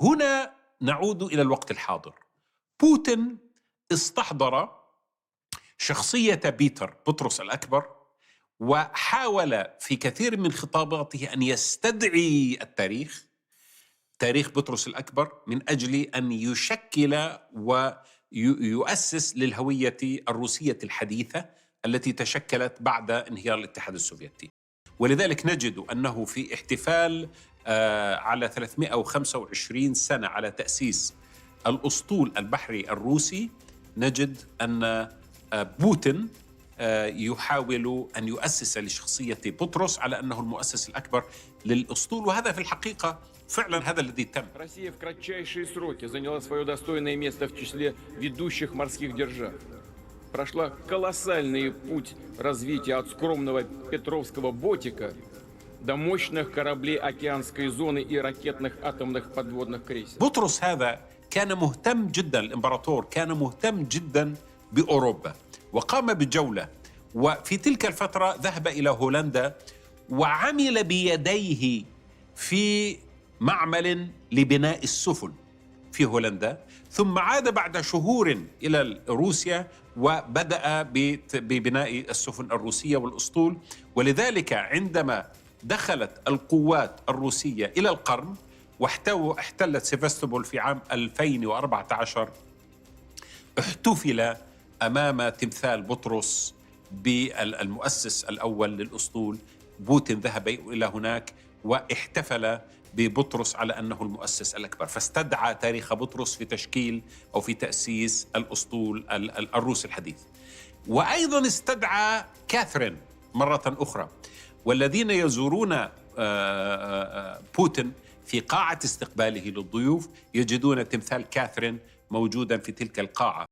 هنا نعود إلى الوقت الحاضر. بوتين استحضر شخصية بيتر بطرس الأكبر، وحاول في كثير من خطاباته أن يستدعي تاريخ بطرس الأكبر من أجل أن يشكل ويؤسس للهوية الروسية الحديثة التي تشكلت بعد انهيار الاتحاد السوفيتي. ولذلك نجد أنه في احتفال على 325 سنة على تأسيس الأسطول البحري الروسي، نجد أن بوتين يحاول أن يؤسس لشخصية بطرس على أنه المؤسس الأكبر للأسطول، وهذا في الحقيقة فعلا هذا الذي تم. Россия в кратчайшие сроки заняла свое достойное место в числе ведущих морских держав. Прошла колоссальный путь развития от скромного петровского ботика до мощных кораблей океанской зоны и ракетных атомных подводных крейсеров. بطرس هذا كان مهتم جدا، الإمبراطور كان مهتم جدا بأوروبا، وقام بجولة، وفي تلك الفترة ذهب إلى هولندا وعمل بيديه في معمل لبناء السفن في هولندا، ثم عاد بعد شهور إلى روسيا وبدأ ببناء السفن الروسية والأسطول. ولذلك عندما دخلت القوات الروسية إلى القرم واحتلت سيفاستوبول في عام 2014، احتفل أمام تمثال بطرس بالمؤسس الأول للأسطول. بوتين ذهب إلى هناك واحتفل ببطرس على أنه المؤسس الأكبر، فاستدعى تاريخ بطرس في تشكيل أو في تأسيس الأسطول الروسي الحديث. وأيضا استدعى كاثرين مرة أخرى، والذين يزورون بوتين في قاعة استقباله للضيوف يجدون تمثال كاثرين موجودا في تلك القاعة.